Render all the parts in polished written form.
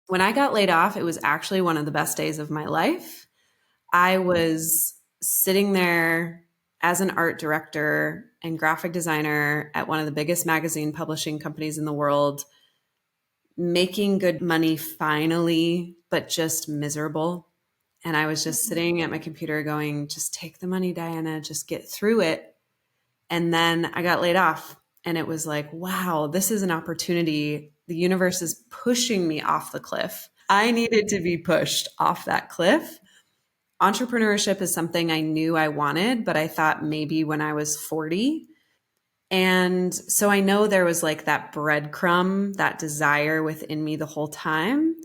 When I got laid off, it was actually one of the best days of my life. I was sitting there as an art director and graphic designer at one of the biggest magazine publishing companies in the world, making good money finally, but just miserable. And I was just sitting at my computer going, just take the money, Diana, just get through it. And then I got laid off. And it was like, wow, this is an opportunity. The universe is pushing me off the cliff. I needed to be pushed off that cliff. Entrepreneurship is something I knew I wanted, but I thought maybe when I was 40. And so I know there was like that breadcrumb, that desire within me the whole time,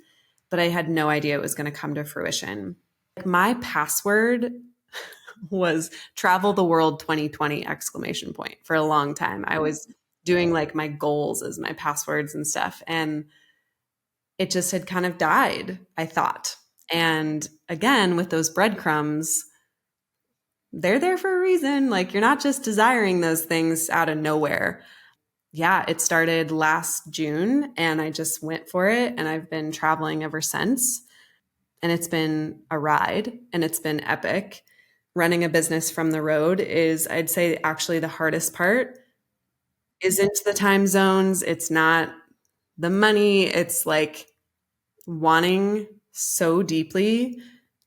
but I had no idea it was going to come to fruition. My password was travel the world 2020 exclamation point for a long time. I was doing like my goals as my passwords and stuff. And it just had kind of died, I thought. And again, with those breadcrumbs, they're there for a reason. Like you're not just desiring those things out of nowhere. Yeah, it started last June and I just went for it. And I've been traveling ever since. And it's been a ride and it's been epic. Running a business from the road is, I'd say, actually the hardest part. Isn't the time zones. It's not the money. It's like wanting so deeply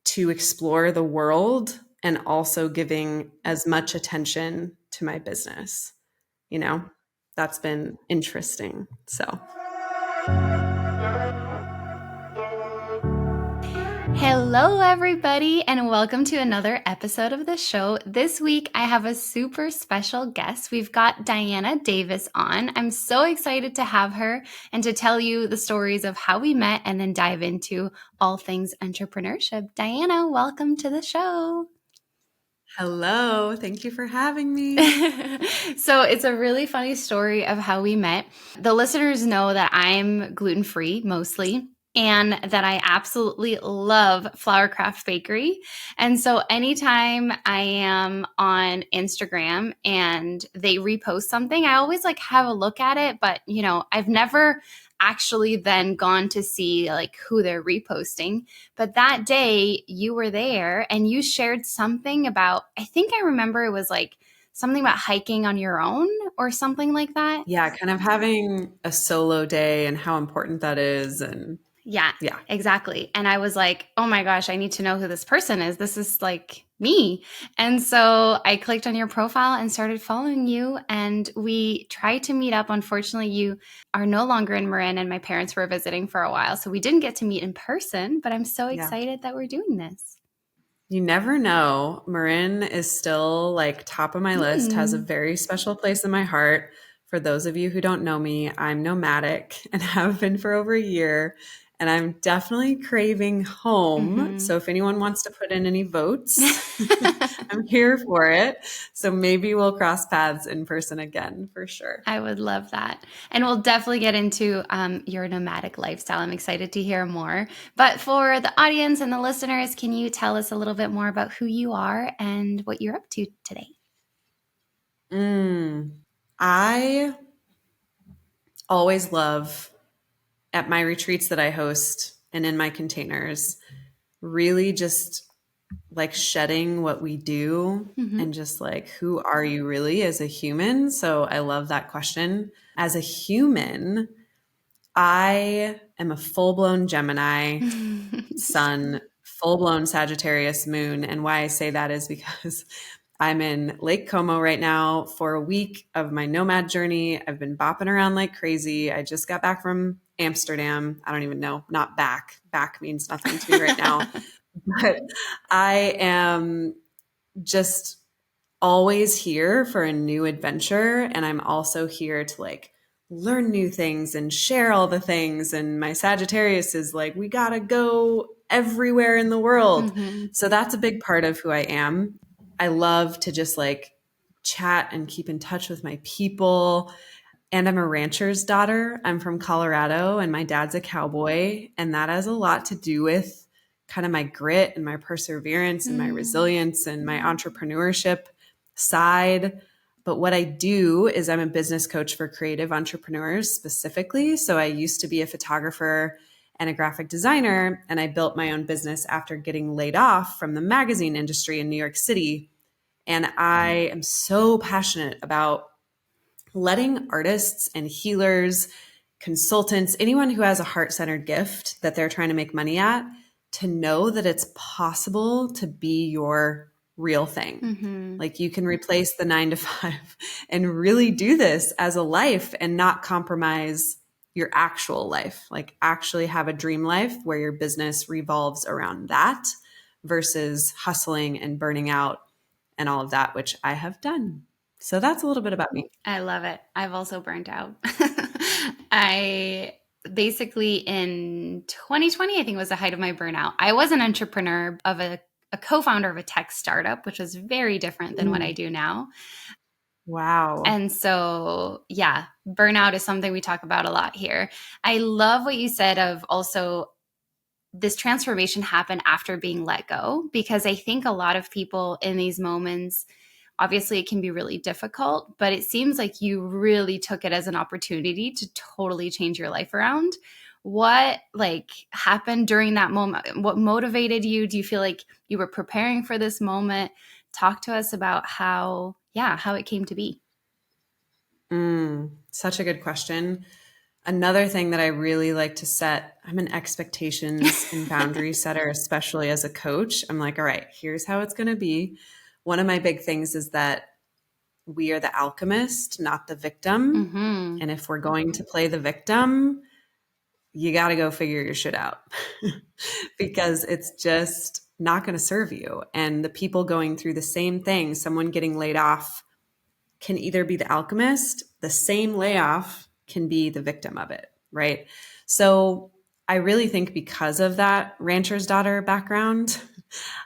to explore the world and also giving as much attention to my business. You know, that's been interesting. So. Hello, everybody, and welcome to another episode of the show. This week, I have a super special guest. We've got Diana Davis on. I'm so excited to have her and to tell you the stories of how we met and then dive into all things entrepreneurship. Diana, welcome to the show. Hello. Thank you for having me. So it's a really funny story of how we met. The listeners know that I'm gluten-free mostly, and that I absolutely love Flowercraft Bakery. And so anytime I am on Instagram and they repost something, I always like have a look at it, but I've never actually then gone to see like who they're reposting. But that day you were there and you shared something about, I think I remember it was like something about hiking on your own or something like that. Yeah, kind of having a solo day and how important that is. And yeah, exactly. And I was like, oh my gosh, I need to know who this person is. This is like me. And so I clicked on your profile and started following you. And we tried to meet up. Unfortunately, you are no longer in Marin and my parents were visiting for a while. So we didn't get to meet in person, but I'm so excited that we're doing this. You never know. Marin is still like top of my list, has a very special place in my heart. For those of you who don't know me, I'm nomadic and have been for over a year. And I'm definitely craving home. So if anyone wants to put in any votes, I'm here for it. So maybe we'll cross paths in person again for sure. I would love that. And we'll definitely get into your nomadic lifestyle. I'm excited to hear more. But for the audience and the listeners, can you tell us a little bit more about who you are and what you're up to today? I always love at my retreats that I host and in my containers, really just like shedding what we do and just like, who are you really as a human? So I love that question. As a human, I am a full-blown Gemini sun, full-blown Sagittarius moon. And why I say that is because I'm in Lake Como right now for a week of my nomad journey. I've been bopping around like crazy. I just got back from Amsterdam. I don't even know, not back. Back means nothing to me right now. But I am just always here for a new adventure. And I'm also here to like learn new things and share all the things. And my Sagittarius is like, we got to go everywhere in the world. So that's a big part of who I am. I love to just like chat and keep in touch with my people. And I'm a rancher's daughter. I'm from Colorado and my dad's a cowboy. And that has a lot to do with kind of my grit and my perseverance and my resilience and my entrepreneurship side. But what I do is I'm a business coach for creative entrepreneurs specifically. So I used to be a photographer and a graphic designer. And I built my own business after getting laid off from the magazine industry in New York City. And I am so passionate about letting artists and healers, consultants, anyone who has a heart-centered gift that they're trying to make money at, to know that it's possible to be your real thing. Mm-hmm. Like you can replace the 9 to 5 and really do this as a life and not compromise your actual life. Like actually have a dream life where your business revolves around that versus hustling and burning out and all of that, which I have done. So that's a little bit about me. I love it. I've also burnt out. I basically in 2020, I think was the height of my burnout. I was an entrepreneur of a co-founder of a tech startup, which was very different than what I do now. Wow. And so, yeah, burnout is something we talk about a lot here. I love what you said of also this transformation happened after being let go, because I think a lot of people in these moments, obviously it can be really difficult, but it seems like you really took it as an opportunity to totally change your life around. What happened during that moment? What motivated you? Do you feel like you were preparing for this moment? Talk to us about how it came to be. Such a good question. Another thing that I really like to set, I'm an expectations and boundary setter, especially as a coach. I'm like, all right, here's how it's going to be. One of my big things is that we are the alchemist, not the victim. Mm-hmm. And if we're going to play the victim, you got to go figure your shit out because it's just not going to serve you. And the people going through the same thing, someone getting laid off, can either be the alchemist, the same layoff can be the victim of it, right? So I really think because of that rancher's daughter background,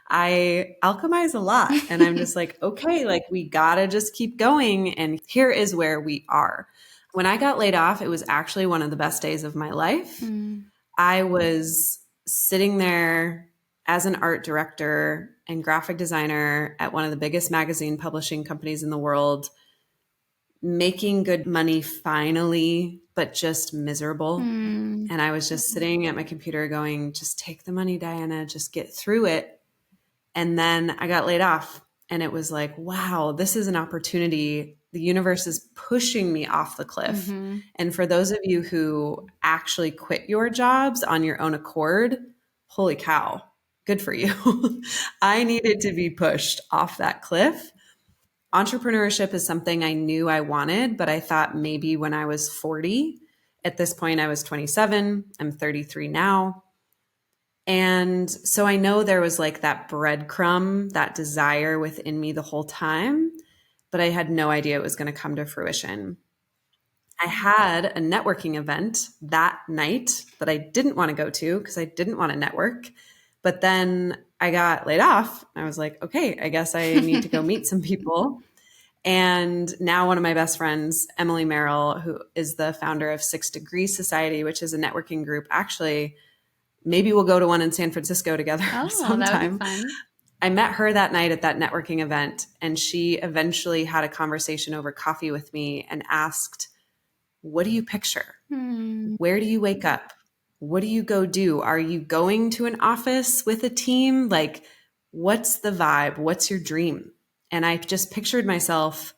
I alchemize a lot. And I'm just like, okay, like we gotta just keep going. And here is where we are. When I got laid off, it was actually one of the best days of my life. I was sitting there as an art director and graphic designer at one of the biggest magazine publishing companies in the world, making good money finally, but just miserable. And I was just sitting at my computer going, just take the money, Diana, just get through it. And then I got laid off. And it was like, wow, this is an opportunity. The universe is pushing me off the cliff. Mm-hmm. And for those of you who actually quit your jobs on your own accord, holy cow, good for you. I needed to be pushed off that cliff. Entrepreneurship is something I knew I wanted, but I thought maybe when I was 40. At this point, I was 27. I'm 33 now. And so I know there was like that breadcrumb, that desire within me the whole time, but I had no idea it was going to come to fruition. I had a networking event that night that I didn't want to go to because I didn't want to network. But then I got laid off. I was like, okay, I guess I need to go meet some people. And now one of my best friends, Emily Merrill, who is the founder of 6 Degrees Society, which is a networking group. Actually, maybe we'll go to one in San Francisco together sometime. That would be fun. I met her that night at that networking event, and she eventually had a conversation over coffee with me and asked, what do you picture? Where do you wake up? What do you go do? Are you going to an office with a team? Like, what's the vibe? What's your dream? And I just pictured myself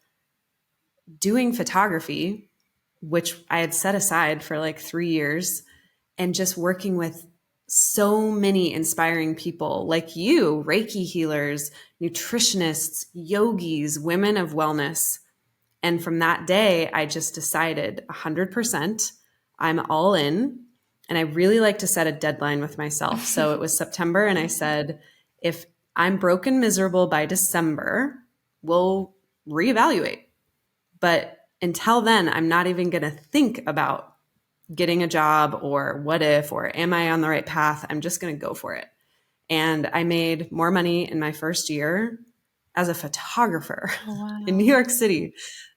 doing photography, which I had set aside for like 3 years, and just working with so many inspiring people like you, Reiki healers, nutritionists, yogis, women of wellness. And from that day, I just decided 100% I'm all in. And I really like to set a deadline with myself. So it was September, and I said, if I'm broken miserable by December, we'll reevaluate. But until then, I'm not even going to think about getting a job or what if, or am I on the right path? I'm just going to go for it. And I made more money in my first year as a photographer in New York City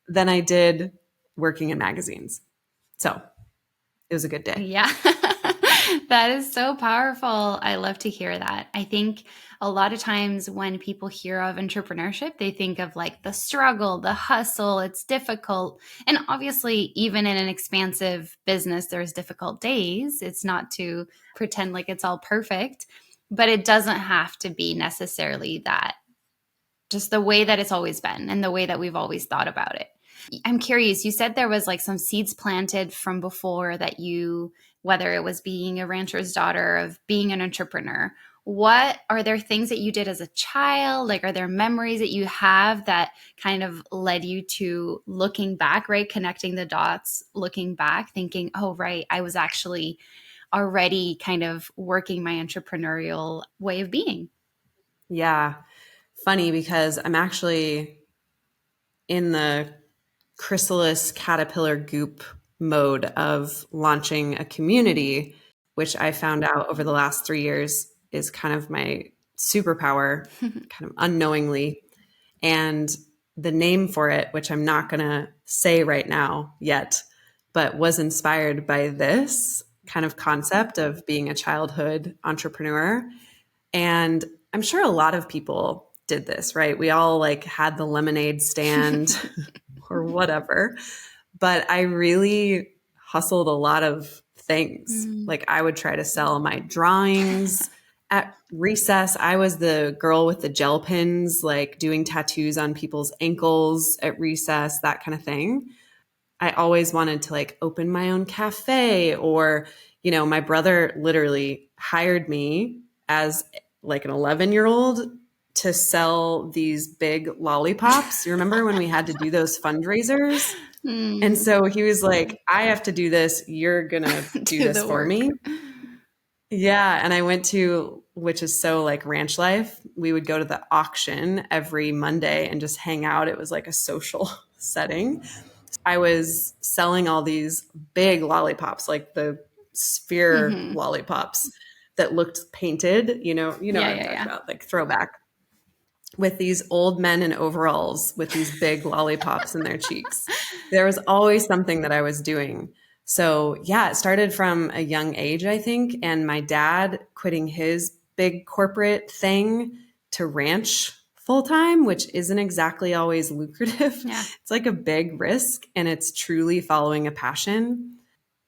than I did working in magazines. So it was a good day. Yeah. That is so powerful. I love to hear that. I think a lot of times when people hear of entrepreneurship, they think of like the struggle, the hustle, it's difficult. And obviously, even in an expansive business, there's difficult days. It's not to pretend like it's all perfect, but it doesn't have to be necessarily that, just the way that it's always been and the way that we've always thought about it. I'm curious, you said there was like some seeds planted from before that you, whether it was being a rancher's daughter, of being an entrepreneur. What are there things that you did as a child? Like, are there memories that you have that kind of led you to looking back, right? Connecting the dots, looking back, thinking, oh, right, I was actually already kind of working my entrepreneurial way of being. Yeah. Funny because I'm actually in the chrysalis caterpillar goop mode of launching a community, which I found out over the last 3 years is kind of my superpower, kind of unknowingly. And the name for it, which I'm not going to say right now yet, but was inspired by this kind of concept of being a childhood entrepreneur. And I'm sure a lot of people did this, right? We all like had the lemonade stand or whatever. But I really hustled a lot of things. Like I would try to sell my drawings at recess. I was the girl with the gel pens, like doing tattoos on people's ankles at recess, that kind of thing. I always wanted to like open my own cafe, or, you know, my brother literally hired me as like an 11-year-old to sell these big lollipops. You remember when we had to do those fundraisers? And so he was like, I have to do this. You're going to do this for me. Yeah. And I went to, which is so like ranch life, we would go to the auction every Monday and just hang out. It was like a social setting. I was selling all these big lollipops, like the sphere lollipops that looked painted, you know what I'm talking about, like throwback, with these old men in overalls with these big lollipops in their cheeks. There was always something that I was doing. So yeah, it started from a young age, I think. And my dad quitting his big corporate thing to ranch full time, which isn't exactly always lucrative. Yeah. It's like a big risk, and it's truly following a passion.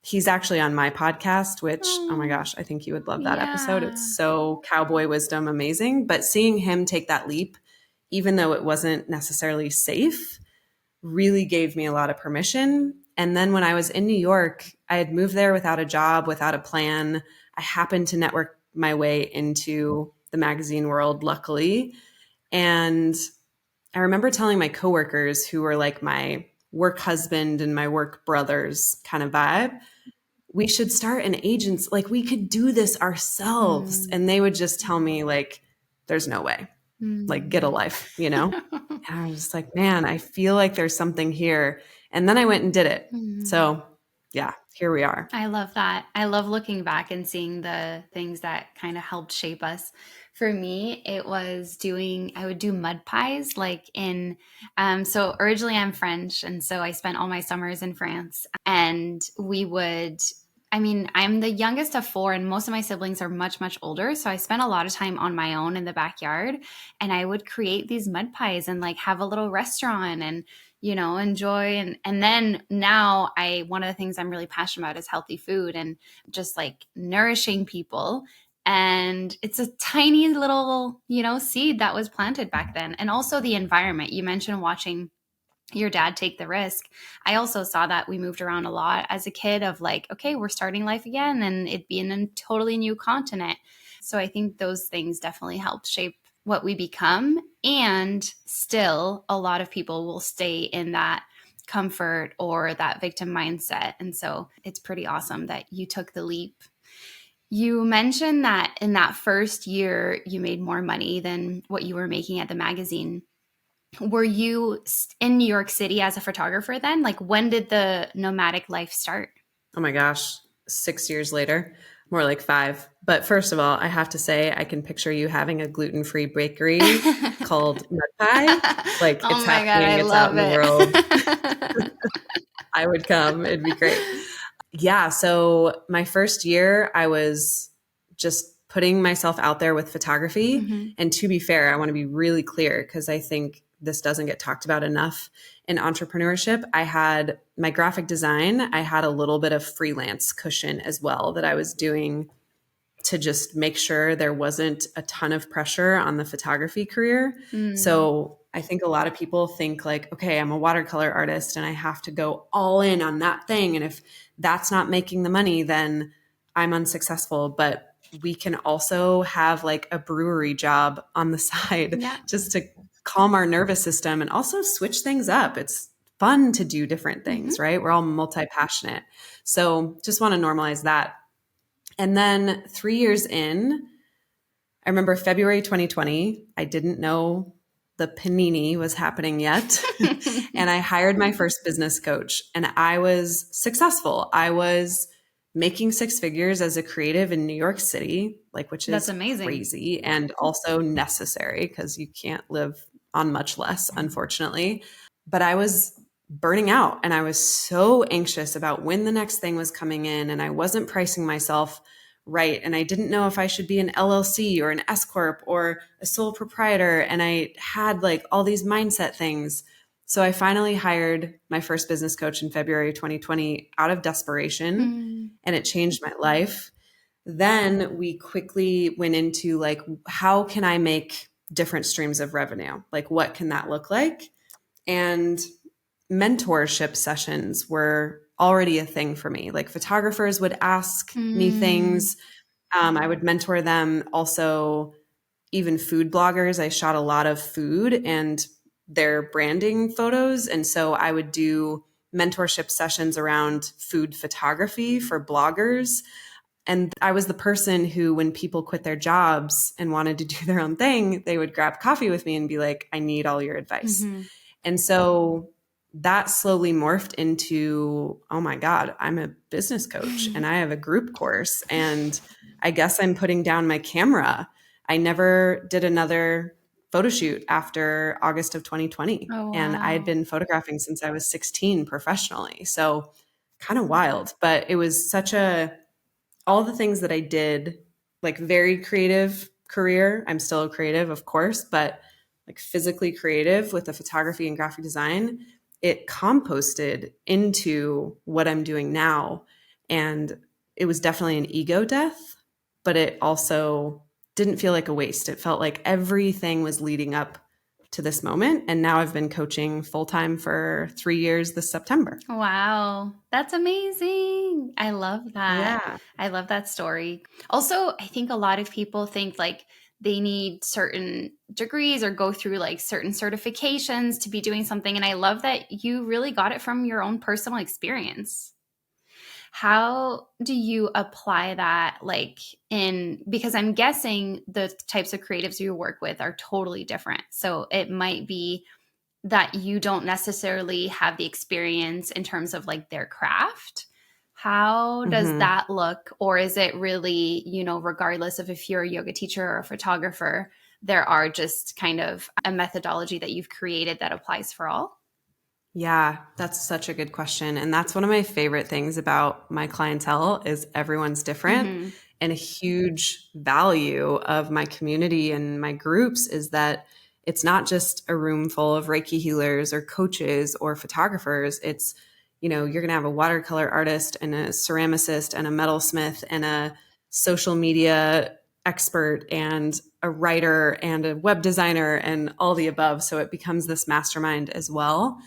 He's actually on my podcast, which, oh my gosh, I think you would love that episode. It's so cowboy wisdom amazing. But seeing him take that leap, even though it wasn't necessarily safe, really gave me a lot of permission. And then when I was in New York, I had moved there without a job, without a plan. I happened to network my way into the magazine world, luckily. And I remember telling my coworkers, who were like my work husband and my work brothers kind of vibe, we should start an agency. Like we could do this ourselves. And they would just tell me like, there's no way, like get a life, you know? And I was just like, man, I feel like there's something here. And then I went and did it. So yeah, here we are. I love that. I love looking back and seeing the things that kind of helped shape us. For me, it was I would do mud pies like so originally I'm French. And so I spent all my summers in France, and I'm the youngest of four, and most of my siblings are much, much older. So I spent a lot of time on my own in the backyard, and I would create these mud pies and like have a little restaurant and, enjoy. And then now one of the things I'm really passionate about is healthy food and just like nourishing people. And it's a tiny little, seed that was planted back then. And also the environment. You mentioned watching your dad take the risk. I also saw that we moved around a lot as a kid of like, okay, we're starting life again, and it being a totally new continent. So I think those things definitely helped shape what we become. And still a lot of people will stay in that comfort or that victim mindset. And so it's pretty awesome that you took the leap. You mentioned that in that first year, you made more money than what you were making at the magazine. Were you in New York City as a photographer then? Like, when did the nomadic life start? Oh my gosh, 6 years later, more like 5. But first of all, I have to say, I can picture you having a gluten-free bakery called Mud Pie. Like it's happening, it's out in the world. I would come. It'd be great. Yeah. So my first year, I was just putting myself out there with photography. Mm-hmm. And to be fair, I want to be really clear because I think this doesn't get talked about enough in entrepreneurship. I had my graphic design, I had a little bit of freelance cushion as well that I was doing to just make sure there wasn't a ton of pressure on the photography career. Mm. So I think a lot of people think like, okay, I'm a watercolor artist and I have to go all in on that thing. And if that's not making the money, then I'm unsuccessful. But we can also have like a brewery job on the side Yeah. just to calm our nervous system and also switch things up. It's fun to do different Mm-hmm. things, right? We're all multi-passionate. So just want to normalize that. And then 3 years in, I remember February 2020, I didn't know the panini was happening yet. And I hired my first business coach and I was successful. I was making six figures as a creative in New York City, like which That's is amazing. crazy and also necessary because you can't live on much less, unfortunately. But I was burning out and I was so anxious about when the next thing was coming in and I wasn't pricing myself right. And I didn't know if I should be an LLC or an S Corp or a sole proprietor. And I had like all these mindset things. So I finally hired my first business coach in February 2020 out of desperation, Mm. and it changed my life. Then we quickly went into like, how can I make different streams of revenue? Like, what can that look like? And mentorship sessions were already a thing for me. Like photographers would ask me Mm. things. I would mentor them. Also, even food bloggers. I shot a lot of food and their branding photos. And so I would do mentorship sessions around food photography for bloggers. And I was the person who, when people quit their jobs and wanted to do their own thing, they would grab coffee with me and be like, I need all your advice. Mm-hmm. And so that slowly morphed into, oh my God, I'm a business coach and I have a group course and I guess I'm putting down my camera. I never did another photo shoot after August of 2020. Oh, And I had wow. been photographing since I was 16 professionally. So kind of wild, but it was such all the things that I did, like very creative career. I'm still a creative, of course, but like physically creative with the photography and graphic design, it composted into what I'm doing now. And it was definitely an ego death, but it also didn't feel like a waste. It felt like everything was leading up to this moment. And now I've been coaching full time for 3 years this September. Wow, that's amazing. I love that. Yeah. I love that story. Also, I think a lot of people think like they need certain degrees or go through like certain certifications to be doing something. And I love that you really got it from your own personal experience. How do you apply that like in, because I'm guessing the types of creatives you work with are totally different. So it might be that you don't necessarily have the experience in terms of like their craft. How does Mm-hmm. that look? Or is it really, regardless of if you're a yoga teacher or a photographer, there are just kind of a methodology that you've created that applies for all? Yeah, that's such a good question. And that's one of my favorite things about my clientele is everyone's different. Mm-hmm. And a huge value of my community and my groups is that it's not just a room full of Reiki healers or coaches or photographers. It's, you're going to have a watercolor artist and a ceramicist and a metalsmith and a social media expert and a writer and a web designer and all the above. So it becomes this mastermind as well.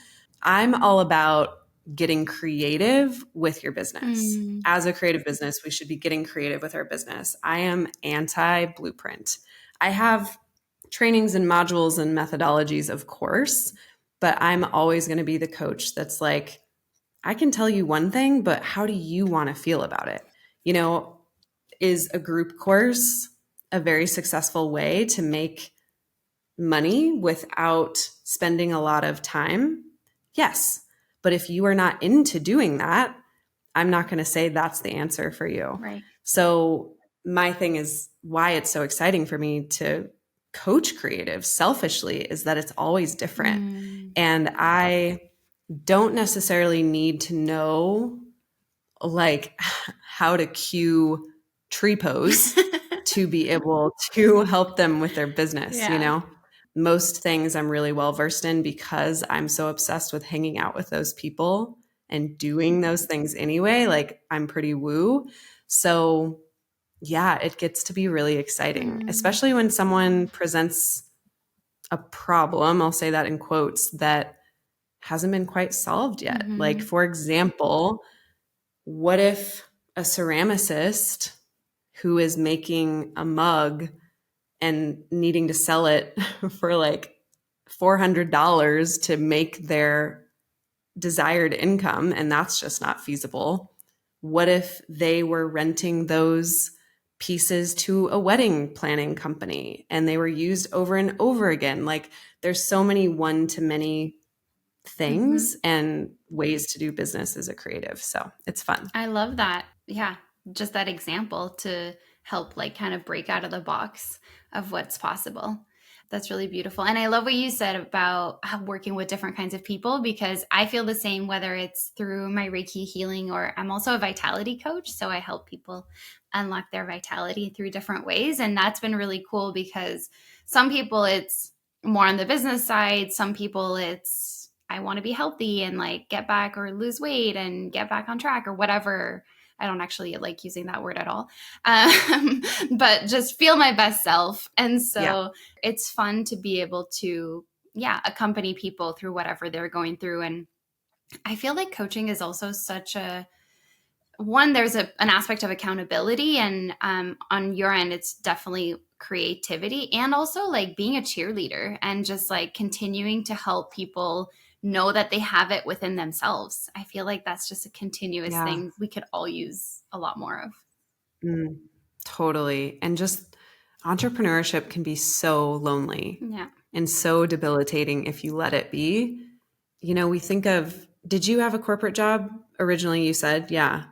I'm all about getting creative with your business. Mm. As a creative business, we should be getting creative with our business. I am anti blueprint. I have trainings and modules and methodologies, of course, but I'm always going to be the coach that's like, I can tell you one thing, but how do you want to feel about it? Is a group course a very successful way to make money without spending a lot of time? Yes. But if you are not into doing that, I'm not going to say that's the answer for you. Right. So, my thing is why it's so exciting for me to coach creatives selfishly is that it's always different. Mm. And I don't necessarily need to know like how to cue tree pose to be able to help them with their business, Yeah. you know? Most things I'm really well versed in because I'm so obsessed with hanging out with those people and doing those things anyway. Like I'm pretty woo. So yeah, it gets to be really exciting, especially when someone presents a problem, I'll say that in quotes, that hasn't been quite solved yet. Like, for example, what if a ceramicist who is making a mug and needing to sell it for like $400 to make their desired income, and that's just not feasible? What if they were renting those pieces to a wedding planning company and they were used over and over again? Like there's so many one-to-many things and ways to do business as a creative. So it's fun. I love that. Yeah. Just that example to help like kind of break out of the box of what's possible. That's really beautiful. And I love what you said about working with different kinds of people, because I feel the same, whether it's through my Reiki healing or I'm also a vitality coach. So I help people unlock their vitality through different ways. And that's been really cool because some people it's more on the business side. Some people it's, I want to be healthy and like get back or lose weight and get back on track or whatever. I don't actually like using that word at all, but just feel my best self. And so it's fun to be able to, accompany people through whatever they're going through. And I feel like coaching is also such a, one, there's an aspect of accountability, and on your end, it's definitely creativity, and also like being a cheerleader and just like continuing to help people know that they have it within themselves. I feel like that's just a continuous thing we could all use a lot more of. Totally. And just entrepreneurship can be so lonely and so debilitating if you let it be. You know, we think of, did you have a corporate job originally? You said, yeah.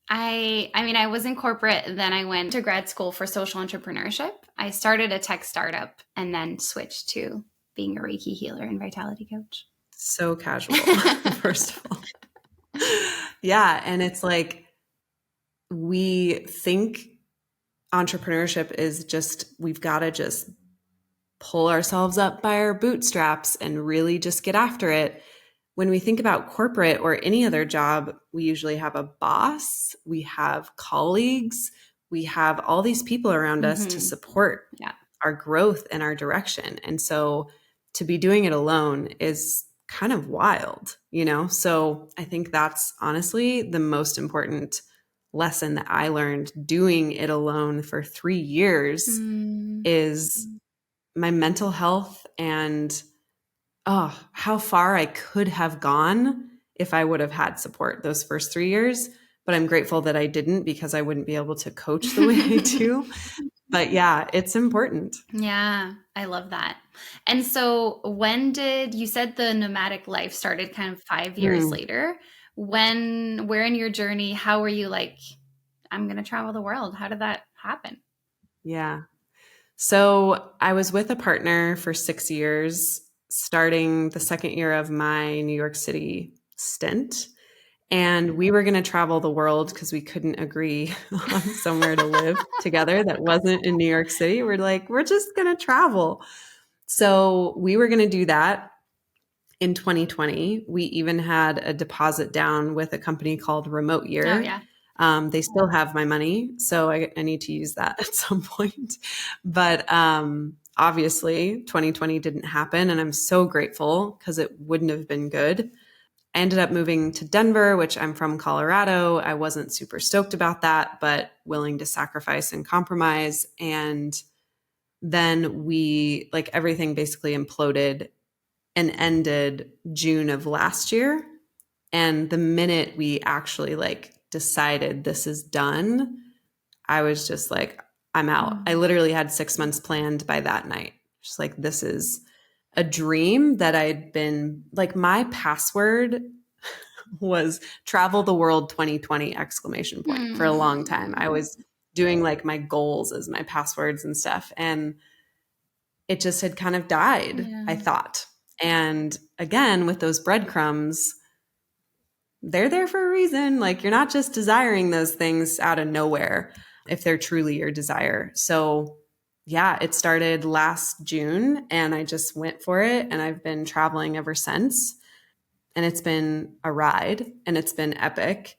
I mean, I was in corporate, then I went to grad school for social entrepreneurship. I started a tech startup and then switched to being a Reiki healer and vitality coach. So casual, first of all. Yeah. And it's like, we think entrepreneurship is just, we've got to just pull ourselves up by our bootstraps and really just get after it. When we think about corporate or any other job, we usually have a boss, we have colleagues, we have all these people around us to support our growth and our direction. And so to be doing it alone is kind of wild, you know? So I think that's honestly the most important lesson that I learned doing it alone for 3 years is my mental health and how far I could have gone if I would have had support those first 3 years. But I'm grateful that I didn't, because I wouldn't be able to coach the way I do. But yeah, it's important. Yeah, I love that. And so when did you said the nomadic life started kind of 5 years later? Where in your journey, how were you like, I'm going to travel the world? How did that happen? Yeah. So I was with a partner for 6 years, starting the second year of my New York City stint. And we were going to travel the world because we couldn't agree on somewhere to live together that wasn't in New York City. We're like, we're just going to travel. So we were going to do that in 2020. We even had a deposit down with a company called Remote Year. Oh, yeah. They still have my money, so I need to use that at some point. But obviously, 2020 didn't happen, and I'm so grateful because it wouldn't have been good. I ended up moving to Denver, which I'm from Colorado. I wasn't super stoked about that, but willing to sacrifice and compromise. And then everything basically imploded and ended June of last year. And the minute we actually decided this is done, I was just like, I'm out. I literally had 6 months planned by that night. Just like, this is a dream that I'd been like, my password was travel the world 2020 exclamation point for a long time. I was doing like my goals as my passwords and stuff. And it just had kind of died, I thought. And again, with those breadcrumbs, they're there for a reason. Like, you're not just desiring those things out of nowhere if they're truly your desire. So yeah, it started last June and I just went for it and I've been traveling ever since. And it's been a ride and it's been epic.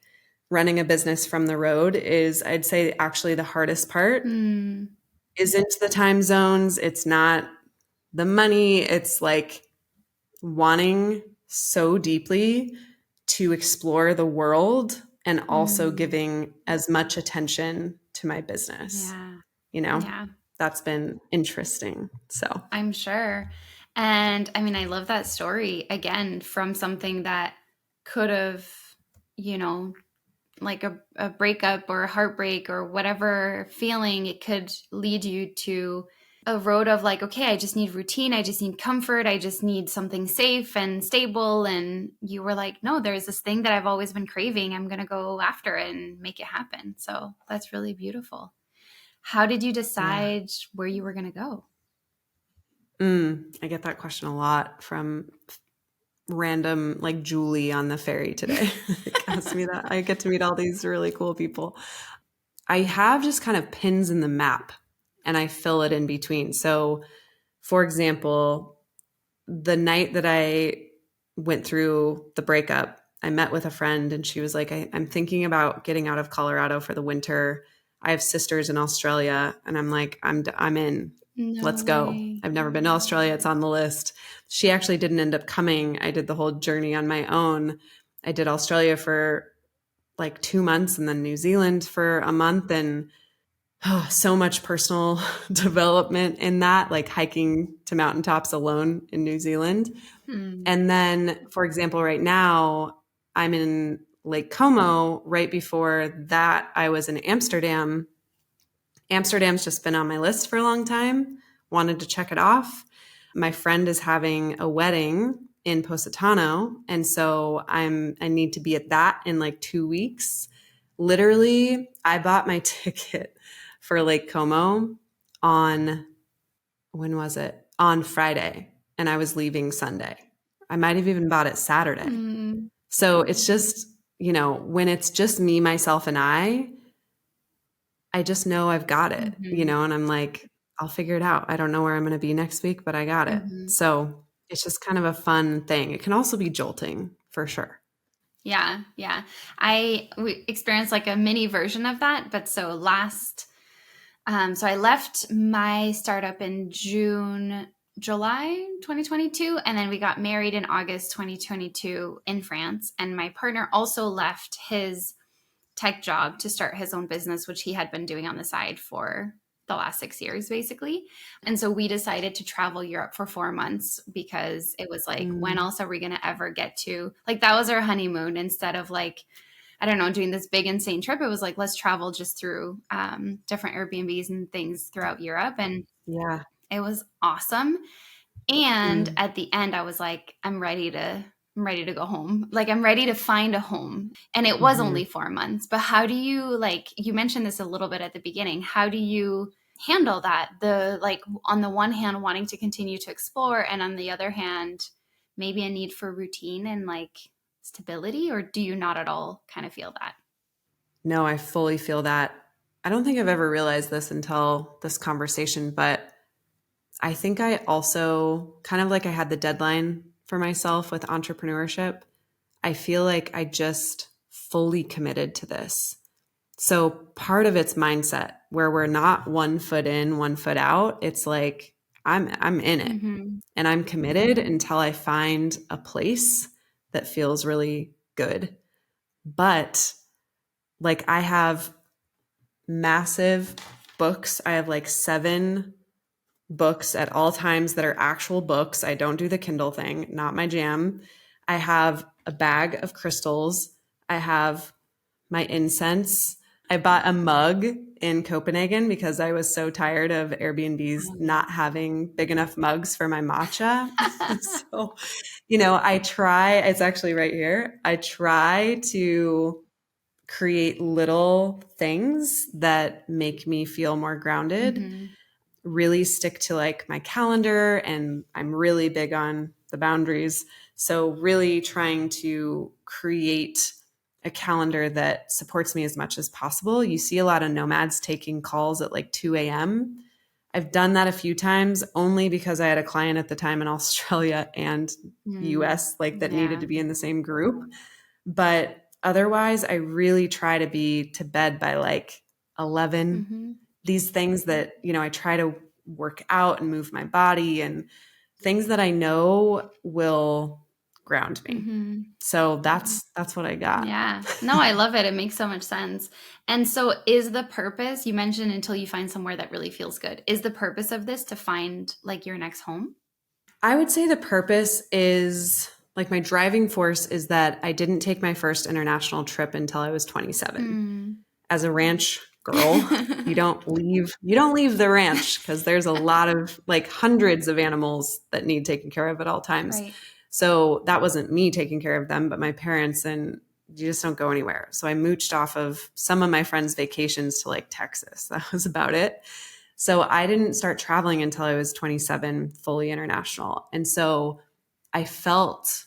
Running a business from the road is, I'd say, actually the hardest part. Mm. Isn't the time zones. It's not the money. It's like wanting so deeply to explore the world and also Mm. giving as much attention to my business. Yeah. You know, Yeah. that's been interesting. So, I'm sure. And I mean, I love that story again from something that could have, you know, like a breakup or a heartbreak or whatever feeling, it could lead you to a road of like, okay, I just need routine. I just need comfort. I just need something safe and stable. And you were like, no, there's this thing that I've always been craving. I'm going to go after it and make it happen. So that's really beautiful. How did you yeah. decide where you were going to go? I get that question a lot from random, like Julie on the ferry today. Asks me that. I get to meet all these really cool people. I have just kind of pins in the map and I fill it in between. So, for example, the night that I went through the breakup, I met with a friend and she was like, I'm thinking about getting out of Colorado for the winter. I have sisters in Australia. And I'm like, I'm in. No Let's go. way. I've never been to Australia. It's on the list. She actually didn't end up coming. I did the whole journey on my own. I did Australia for like 2 months and then New Zealand for a month. And so much personal development in that, like hiking to mountaintops alone in New Zealand. Hmm. And then, for example, right now, I'm in Lake Como. Right before that, I was in Amsterdam. Amsterdam's just been on my list for a long time. Wanted to check it off. My friend is having a wedding in Positano, and so I need to be at that in like 2 weeks. Literally, I bought my ticket for Lake Como on, when was it? On Friday, and I was leaving Sunday. I might have even bought it Saturday. Mm. So it's just, when it's just me, myself, and I just know I've got it, Mhm. and I'm like, I'll figure it out. I don't know where I'm going to be next week, but I got it. Mhm. So it's just kind of a fun thing. It can also be jolting for sure. Yeah, yeah. We experienced like a mini version of that, but so I left my startup in July 2022, and then we got married in August 2022 in France. And my partner also left his tech job to start his own business, which he had been doing on the side for the last 6 years, basically. And so we decided to travel Europe for 4 months because it was like, when Mm, else are we going to ever get to? Like, that was our honeymoon instead of like, I don't know, doing this big, insane trip. It was like, let's travel just through different Airbnbs and things throughout Europe. And yeah. it was awesome. And Mm, at the end, I was like, I'm ready to go home. Like, I'm ready to find a home. And it was hmm only 4 months. But how do you, like, you mentioned this a little bit at the beginning. How do you handle that? The, like, on the one hand, wanting to continue to explore, and on the other hand, maybe a need for routine and like stability? Or do you not at all kind of feel that? No, I fully feel that. I don't think I've ever realized this until this conversation, but I think I also kind of like I had the deadline for myself with entrepreneurship. I feel like I just fully committed to this. So part of it's mindset where we're not 1 foot in, 1 foot out. It's like I'm in it Mm-hmm. and I'm committed until I find a place that feels really good. But like I have massive books. I have like 7 books at all times that are actual books. I don't do the Kindle thing, not my jam. I have a bag of crystals. I have my incense. I bought a mug in Copenhagen because I was so tired of Airbnbs not having big enough mugs for my matcha. So, I try, it's actually right here. I try to create little things that make me feel more grounded, Mm-hmm. really stick to like my calendar. And I'm really big on the boundaries. So really trying to create a calendar that supports me as much as possible. You see a lot of nomads taking calls at like 2 a.m. I've done that a few times only because I had a client at the time in Australia and US like that needed to be in the same group. But otherwise, I really try to be to bed by like 11. These things that, I try to work out and move my body and things that I know will ground me. So that's what I got. Yeah. No, I love it. It makes so much sense. And so is the purpose, you mentioned until you find somewhere that really feels good. Is the purpose of this to find like your next home? I would say the purpose is like my driving force is that I didn't take my first international trip until I was 27. As a ranch girl, you don't leave the ranch because there's a lot of like hundreds of animals that need taken care of at all times. Right. So that wasn't me taking care of them, but my parents, and you just don't go anywhere. So I mooched off of some of my friends' vacations to like Texas. That was about it. So I didn't start traveling until I was 27, fully international. And so I felt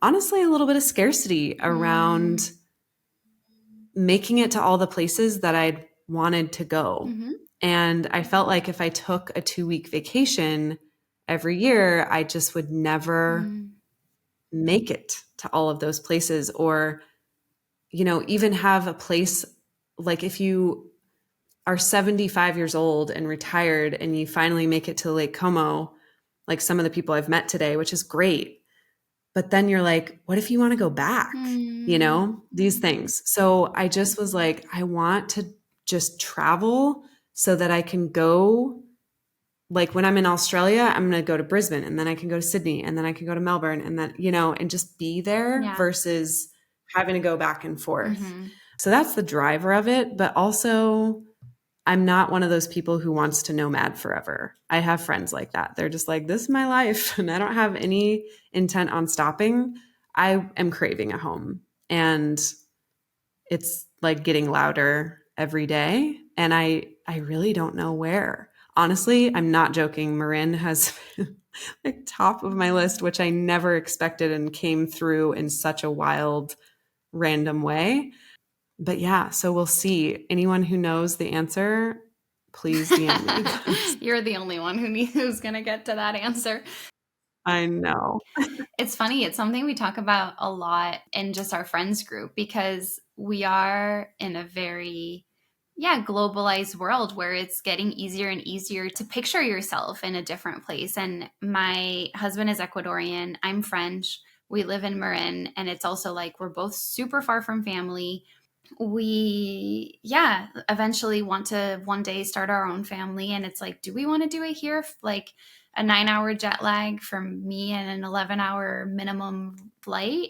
honestly a little bit of scarcity around making it to all the places that I'd wanted to go. And I felt like if I took a 2-week vacation every year, I just would never make it to all of those places, or, even have a place like if you are 75 years old and retired and you finally make it to Lake Como, like some of the people I've met today, which is great. But then you're like, what if you want to go back? These things. So I just was like, I want to just travel so that I can go. Like when I'm in Australia, I'm going to go to Brisbane and then I can go to Sydney and then I can go to Melbourne and then, and just be there versus having to go back and forth. So that's the driver of it. But also, I'm not one of those people who wants to nomad forever. I have friends like that. They're just like, this is my life and I don't have any intent on stopping. I am craving a home and it's like getting louder every day. And I really don't know where. Honestly, I'm not joking. Marin has like top of my list, which I never expected and came through in such a wild, random way. But yeah, so we'll see. Anyone who knows the answer, please DM me. You're the only one who's going to get to that answer. I know. It's funny. It's something we talk about a lot in just our friends group because we are in a very globalized world where it's getting easier and easier to picture yourself in a different place. And my husband is Ecuadorian. I'm French. We live in Marin. And it's also like we're both super far from family. We eventually want to one day start our own family, and it's like, do we want to do it here, like a 9-hour jet lag from me and an 11-hour minimum flight?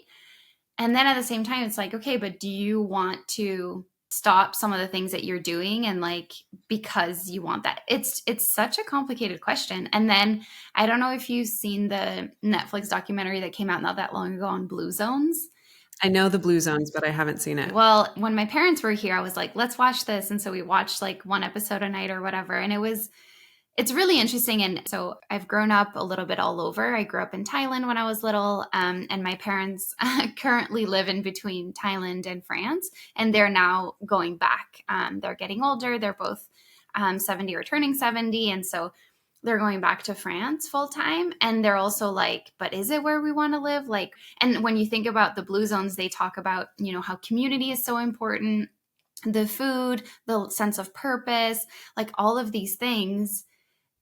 And then at the same time it's like, okay, but do you want to stop some of the things that you're doing and like because you want that? It's such a complicated question. And then I don't know if you've seen the Netflix documentary that came out not that long ago on blue zones. I know the blue zones, but I haven't seen it. Well, when my parents were here, I was like, let's watch this. And so we watched like one episode a night or whatever. And it's really interesting. And so I've grown up a little bit all over. I grew up in Thailand when I was little. And my parents currently live in between Thailand and France. And they're now going back. They're getting older. They're both 70 or turning 70. And so they're going back to France full time. And they're also like, but is it where we want to live? Like, and when you think about the blue zones, they talk about, how community is so important, the food, the sense of purpose, like all of these things.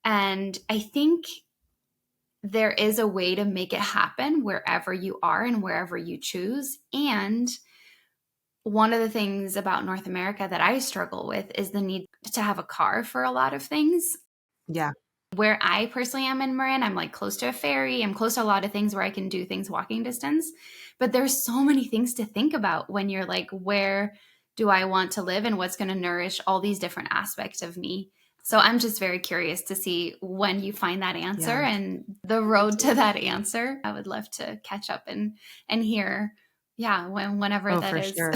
And I think there is a way to make it happen wherever you are and wherever you choose. And one of the things about North America that I struggle with is the need to have a car for a lot of things. Yeah. Where I personally am in Marin, I'm like close to a ferry. I'm close to a lot of things where I can do things walking distance. But there's so many things to think about when you're like, where do I want to live and what's going to nourish all these different aspects of me? So I'm just very curious to see when you find that answer and the road to that answer. I would love to catch up and hear, whenever that is. Sure.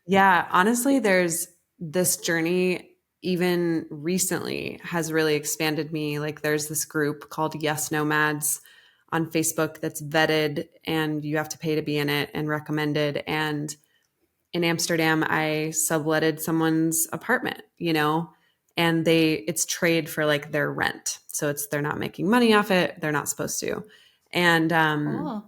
Yeah, honestly, there's this journey even recently has really expanded me. Like there's this group called Yes Nomads on Facebook that's vetted and you have to pay to be in it and recommended. And in Amsterdam, I subletted someone's apartment, and it's trade for like their rent. So they're not making money off it. They're not supposed to. And Cool.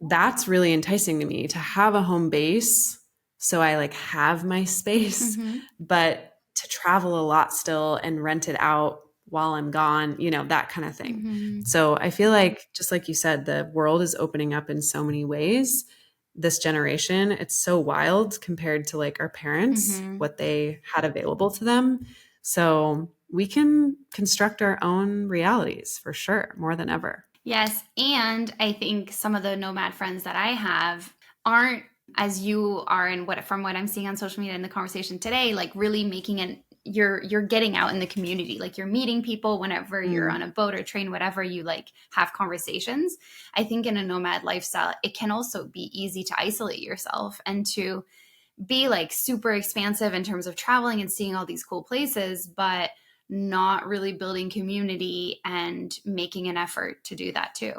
that's really enticing to me to have a home base. So I like have my space, but to travel a lot still and rent it out while I'm gone, that kind of thing. So I feel like, just like you said, the world is opening up in so many ways. This generation, it's so wild compared to like our parents, what they had available to them. So we can construct our own realities for sure, more than ever. Yes. And I think some of the nomad friends that I have aren't as you are in from what I'm seeing on social media in the conversation today, like really making you're getting out in the community, like you're meeting people whenever you're on a boat or train, whatever, you like have conversations. I think in a nomad lifestyle, it can also be easy to isolate yourself and to be like super expansive in terms of traveling and seeing all these cool places, but not really building community and making an effort to do that too.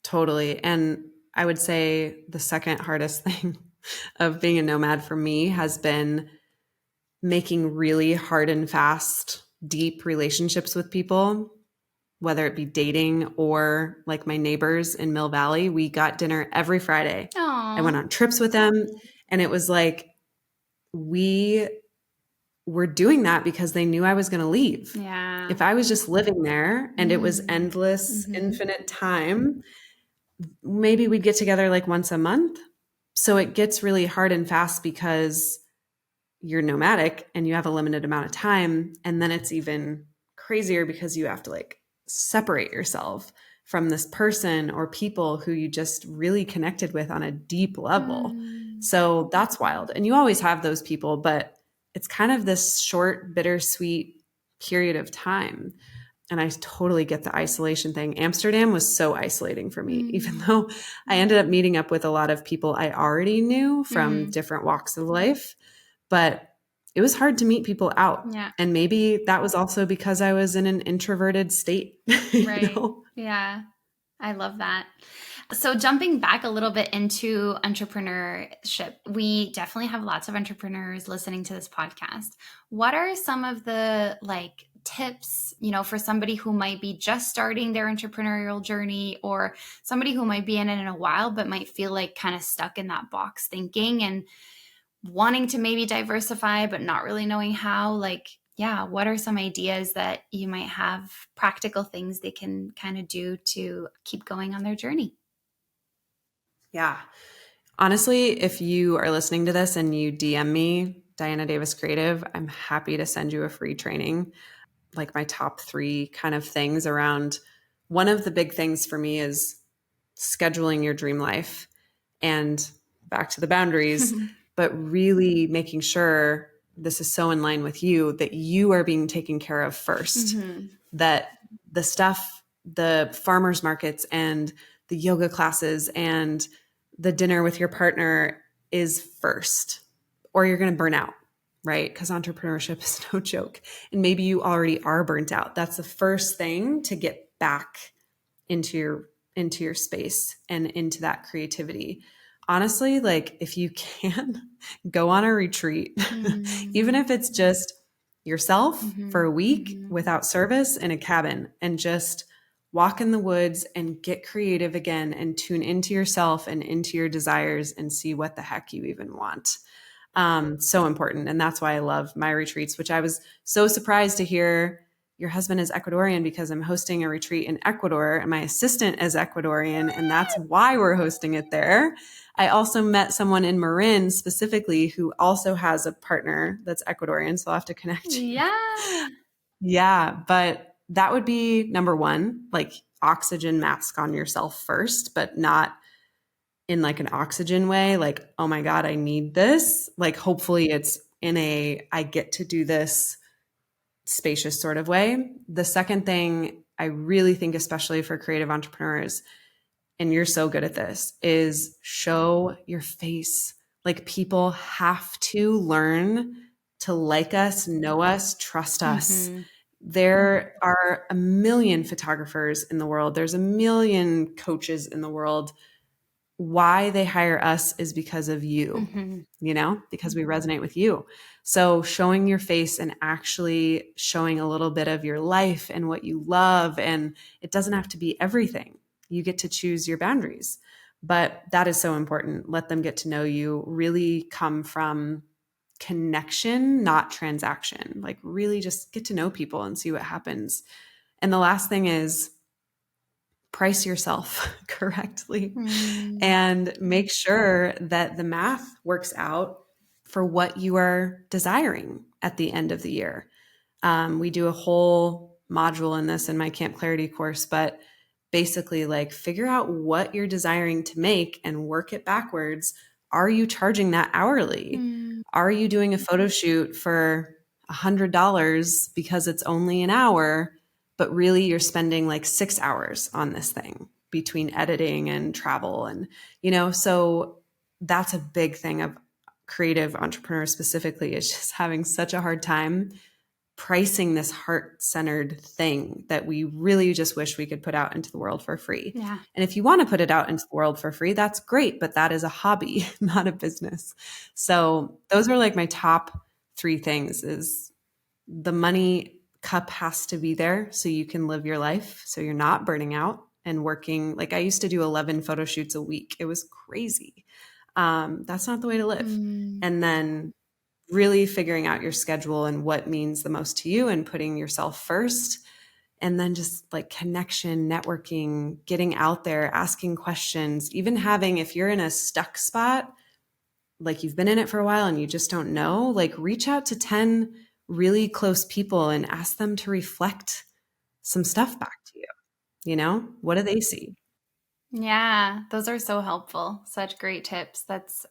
Totally. And I would say the second hardest thing of being a nomad for me has been making really hard and fast, deep relationships with people, whether it be dating or like my neighbors in Mill Valley. We got dinner every Friday. Aww. I went on trips with them, and it was like we were doing that because they knew I was going to leave. Yeah. If I was just living there and it was endless, infinite time, maybe we'd get together like once a month. So it gets really hard and fast because you're nomadic and you have a limited amount of time. And then it's even crazier because you have to like separate yourself from this person or people who you just really connected with on a deep level. So that's wild. And you always have those people, but it's kind of this short, bittersweet period of time. And I totally get the isolation thing. Amsterdam was so isolating for me, even though I ended up meeting up with a lot of people I already knew from different walks of life. But it was hard to meet people out. Yeah. And maybe that was also because I was in an introverted state. Right. Yeah. I love that. So jumping back a little bit into entrepreneurship, we definitely have lots of entrepreneurs listening to this podcast. What are some of the like tips, for somebody who might be just starting their entrepreneurial journey, or somebody who might be in it in a while, but might feel like kind of stuck in that box thinking and wanting to maybe diversify, but not really knowing how? Like, yeah, what are some ideas that you might have, practical things they can kind of do to keep going on their journey? Yeah. Honestly, if you are listening to this and you DM me, Diana Davis Creative, I'm happy to send you a free training. Like my top 3 kind of things around. One of the big things for me is scheduling your dream life, and back to the boundaries, but really making sure this is so in line with you that you are being taken care of first, that the stuff, the farmers markets and the yoga classes and the dinner with your partner is first, or you're going to burn out, right? Because entrepreneurship is no joke. And maybe you already are burnt out. That's the first thing to get back into your space and into that creativity. Honestly, like if you can, go on a retreat, even if it's just yourself for a week without service in a cabin, and just walk in the woods and get creative again and tune into yourself and into your desires and see what the heck you even want. So important. And that's why I love my retreats, which I was so surprised to hear your husband is Ecuadorian, because I'm hosting a retreat in Ecuador and my assistant is Ecuadorian, and that's why we're hosting it there. I also met someone in Marin specifically who also has a partner that's Ecuadorian, so I'll have to connect you. Yeah. Yeah, but that would be number 1, like oxygen mask on yourself first, but not in like an oxygen way, like, oh my God, I need this. Like hopefully it's in I get to do this spacious sort of way. The second thing I really think, especially for creative entrepreneurs, and you're so good at this, is show your face. Like people have to learn to like us, know us, trust us. There are a million photographers in the world. There's a million coaches in the world. Why they hire us is because of you, because we resonate with you. So showing your face and actually showing a little bit of your life and what you love, and it doesn't have to be everything. You get to choose your boundaries, but that is so important. Let them get to know you, really come from connection, not transaction. Like really just get to know people and see what happens. And the last thing is price yourself correctly and make sure that the math works out for what you are desiring at the end of the year. We do a whole module in this in my Camp Clarity course, but basically like figure out what you're desiring to make and work it backwards. Are you charging that hourly? Are you doing a photo shoot for $100 because it's only an hour, but really you're spending like 6 hours on this thing between editing and travel? And, so that's a big thing of creative entrepreneurs specifically, is just having such a hard time pricing this heart-centered thing that we really just wish we could put out into the world for free. Yeah. And if you want to put it out into the world for free, that's great, but that is a hobby, not a business. So those are like my top 3 things. Is the money cup has to be there so you can live your life, so you're not burning out and working. Like I used to do 11 photo shoots a week. It was crazy. That's not the way to live. And then really figuring out your schedule and what means the most to you and putting yourself first. And then just like connection, networking, getting out there, asking questions, even having, if you're in a stuck spot, like you've been in it for a while and you just don't know, like reach out to 10 really close people and ask them to reflect some stuff back to you. What do they see? Yeah, those are so helpful. Such great tips.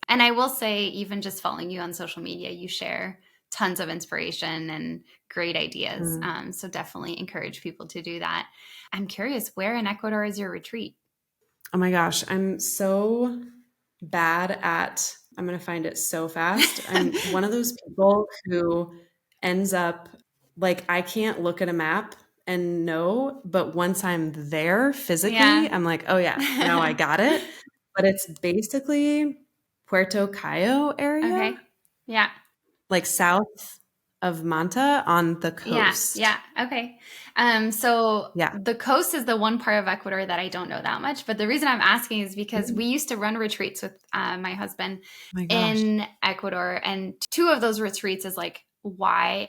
And I will say, even just following you on social media, you share tons of inspiration and great ideas. So definitely encourage people to do that. I'm curious, where in Ecuador is your retreat? Oh my gosh, I'm so bad at, I'm going to find it so fast. I'm one of those people who ends up like, I can't look at a map and know, but once I'm there physically, Yeah. I'm like, oh yeah, now I got it. But it's basically Puerto Cayo area, Okay. Yeah. like south of Manta on the coast. Yeah. Okay. So Yeah. the coast is the one part of Ecuador that I don't know that much. But the reason I'm asking is because Oh we used to run retreats with my husband my gosh. in Ecuador, and 2 of those retreats is like why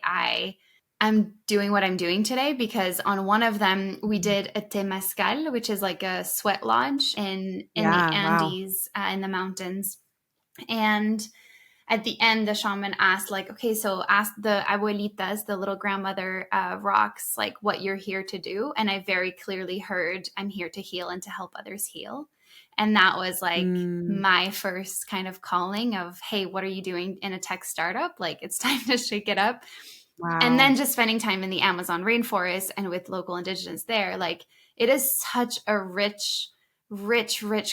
I'm doing what I'm doing today. Because on one of them we did a temazcal, which is like a sweat lodge in the Yeah. Wow. Andes, in the mountains, and at the end, the shaman asked, like, okay, so ask the abuelitas, the little grandmother rocks, like what you're here to do. And I very clearly heard, I'm here to heal and to help others heal. And that was like my first kind of calling of, hey, what are you doing in a tech startup? Like, it's time to shake it up. And Wow. then just spending time in the Amazon rainforest and with local indigenous there, like, it is such a rich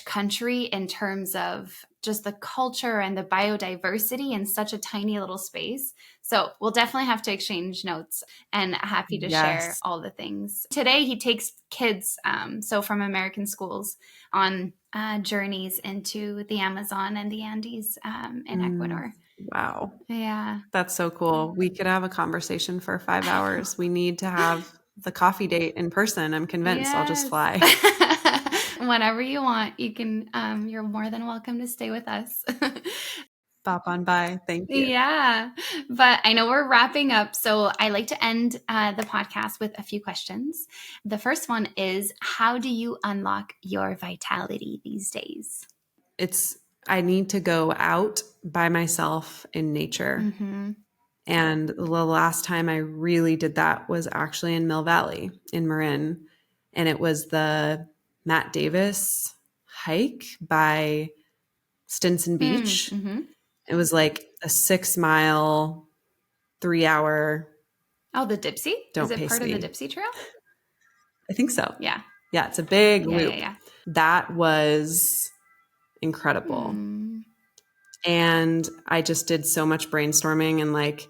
country in terms of just the culture and the biodiversity in such a tiny little space. So we'll definitely have to exchange notes, and happy to share Yes. all the things. Today, he takes kids, so from American schools, on journeys into the Amazon and the Andes in Ecuador. Wow. Yeah. That's so cool. We could have a conversation for 5 hours. We need to have the coffee date in person. I'm convinced I'll just Yes. fly. Whenever you want, you can, you're more than welcome to stay with us. Pop on by. Thank you. Yeah. But I know we're wrapping up. So I like to end the podcast with a few questions. The first one is, how do you unlock your vitality these days? I need to go out by myself in nature. And the last time I really did that was actually in Mill Valley in Marin. And it was the Matt Davis hike by Stinson Beach. It was like a 6-mile, 3-hour. Oh, the Dipsy? Don't Is it pace part of the me. Dipsy Trail? I think so. Yeah. Yeah, it's a big loop. Yeah. That was incredible. And I just did so much brainstorming and like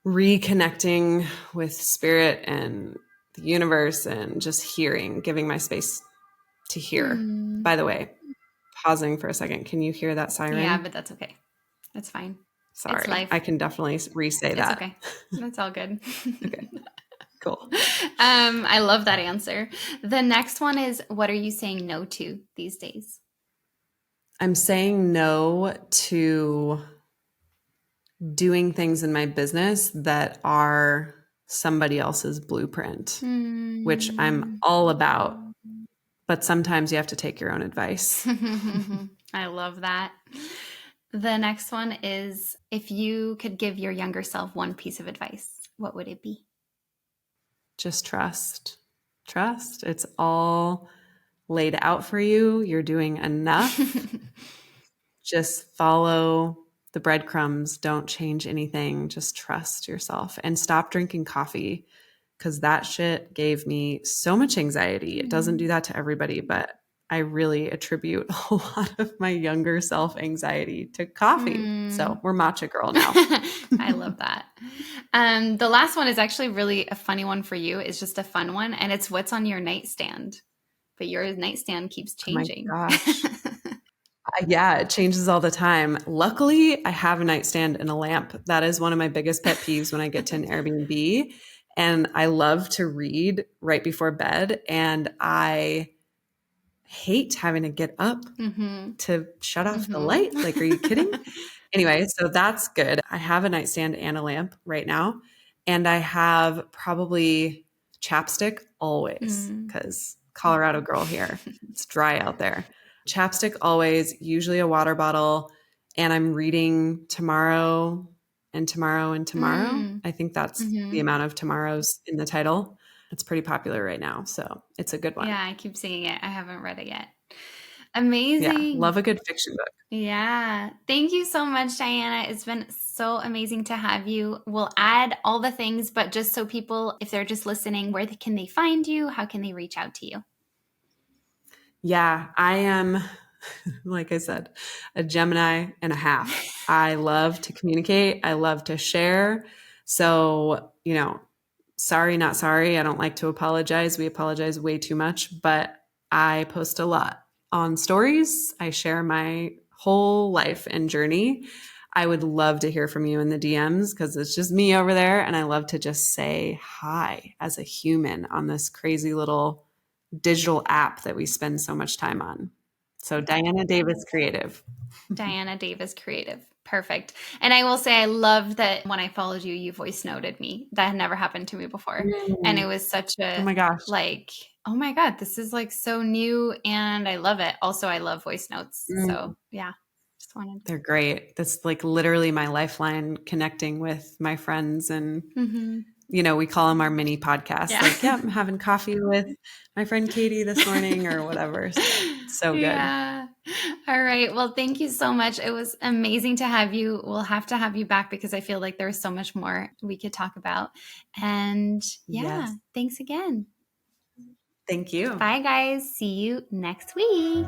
reconnecting with spirit and the universe and just hearing, giving my space to hear. By the way, pausing for a second. Can you hear that siren? Yeah, but that's okay. That's fine. Sorry. It's life. I can definitely re-say that. It's okay. That's all good. Okay. Cool. I love that answer. The next one is, what are you saying no to these days? I'm saying no to doing things in my business that are somebody else's blueprint, which I'm all about. But sometimes you have to take your own advice. I love that. The next one is, if you could give your younger self one piece of advice, what would it be? Just trust. Trust. It's all laid out for you. You're doing enough. Just follow the breadcrumbs. Don't change anything. Just trust yourself and stop drinking coffee, because that shit gave me so much anxiety. It doesn't do that to everybody, but I really attribute a lot of my younger self anxiety to coffee. So we're matcha girl now. I love that. The last one is actually really a funny one for you. It's just a fun one, and it's what's on your nightstand. But your nightstand keeps changing. Oh my gosh. Yeah, it changes all the time. Luckily, I have a nightstand and a lamp. That is one of my biggest pet peeves when I get to an Airbnb. And I love to read right before bed. And I hate having to get up to shut off the light. Like, are you kidding? Anyway, so that's good. I have a nightstand and a lamp right now. And I have probably chapstick always, because Colorado girl here. It's dry out there. Chapstick always, usually a water bottle. And I'm reading tomorrow and tomorrow and tomorrow. I think that's the amount of tomorrows in the title. It's pretty popular right now. So it's a good one. Yeah, I keep seeing it. I haven't read it yet. Amazing. Yeah, love a good fiction book. Yeah. Thank you so much, Diana. It's been so amazing to have you. We'll add all the things, but just so people, if they're just listening, where can they find you? How can they reach out to you? Yeah, I am, like I said, a Gemini and a half. I love to communicate. I love to share. So, sorry, not sorry. I don't like to apologize. We apologize way too much, but I post a lot on stories. I share my whole life and journey. I would love to hear from you in the DMs, because it's just me over there. And I love to just say hi as a human on this crazy little digital app that we spend so much time on. So Diana Davis Creative. Diana Davis Creative. Perfect. And I will say, I love that when I followed you, you voice noted me. That had never happened to me before. And it was such a, oh my gosh, oh my God, this is like so new, and I love it. Also, I love voice notes. So yeah, just wanted. They're great. That's like literally my lifeline, connecting with my friends. And, we call them our mini podcasts. Yeah. Like, yeah, I'm having coffee with my friend Katie this morning or whatever. So good. Yeah. All right. Well, thank you so much. It was amazing to have you. We'll have to have you back, because I feel like there's so much more we could talk about. And yeah, thanks again. Thank you. Bye, guys. See you next week.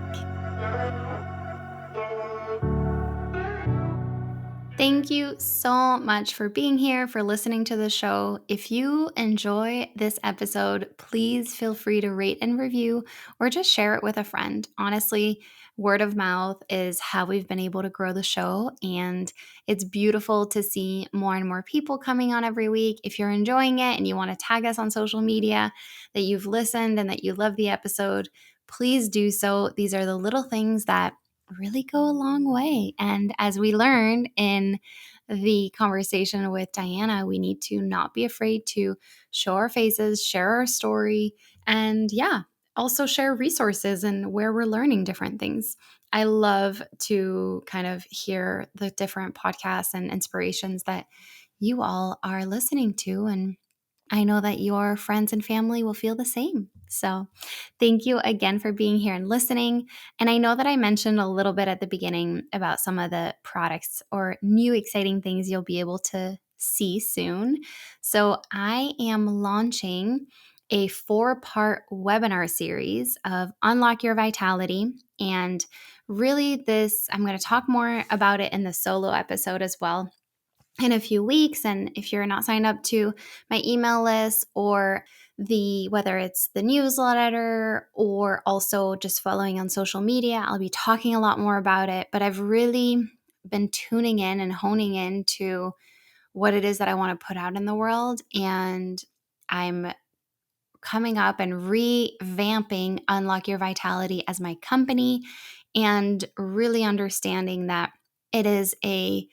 Thank you so much for being here, for listening to the show. If you enjoy this episode, please feel free to rate and review, or just share it with a friend. Honestly, word of mouth is how we've been able to grow the show, and it's beautiful to see more and more people coming on every week. If you're enjoying it and you want to tag us on social media that you've listened and that you love the episode, please do so. These are the little things that really go a long way. And as we learned in the conversation with Diana, we need to not be afraid to show our faces, share our story, and also share resources and where we're learning different things. I love to kind of hear the different podcasts and inspirations that you all are listening to, and I know that your friends and family will feel the same. So thank you again for being here and listening. And I know that I mentioned a little bit at the beginning about some of the products or new exciting things you'll be able to see soon. So I am launching a 4-part webinar series of Unlock Your Vitality. And really I'm going to talk more about it in the solo episode as well. in a few weeks. And if you're not signed up to my email list or whether it's the newsletter or also just following on social media, I'll be talking a lot more about it. But I've really been tuning in and honing into what it is that I want to put out in the world. And I'm coming up and revamping Unlock Your Vitality as my company and really understanding that it is a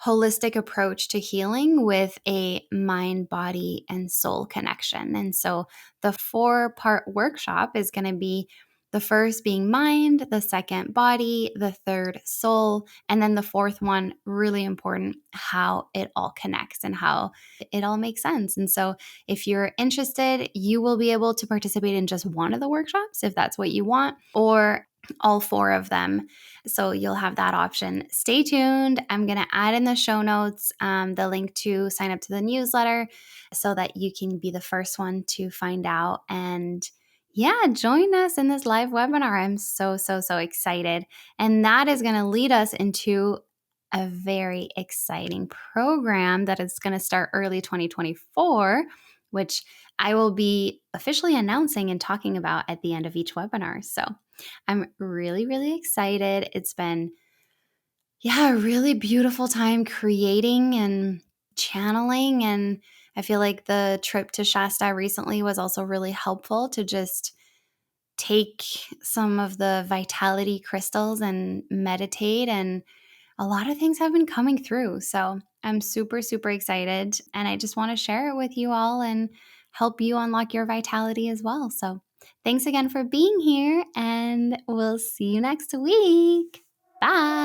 holistic approach to healing with a mind, body, and soul connection. And so the 4-part workshop is going to be the first being mind, the second body, the third soul, and then the fourth one, really important, how it all connects and how it all makes sense. And so if you're interested, you will be able to participate in just one of the workshops if that's what you want, or all 4 of them. So you'll have that option. Stay tuned. I'm going to add in the show notes the link to sign up to the newsletter so that you can be the first one to find out. And yeah, join us in this live webinar. I'm so, so, so excited. And that is going to lead us into a very exciting program that is going to start early 2024, which I will be officially announcing and talking about at the end of each webinar. So I'm really, really excited. It's been, a really beautiful time creating and channeling. And I feel like the trip to Shasta recently was also really helpful to just take some of the vitality crystals and meditate, and a lot of things have been coming through. So I'm super, super excited. And I just want to share it with you all and help you unlock your vitality as well. So thanks again for being here, and we'll see you next week. Bye.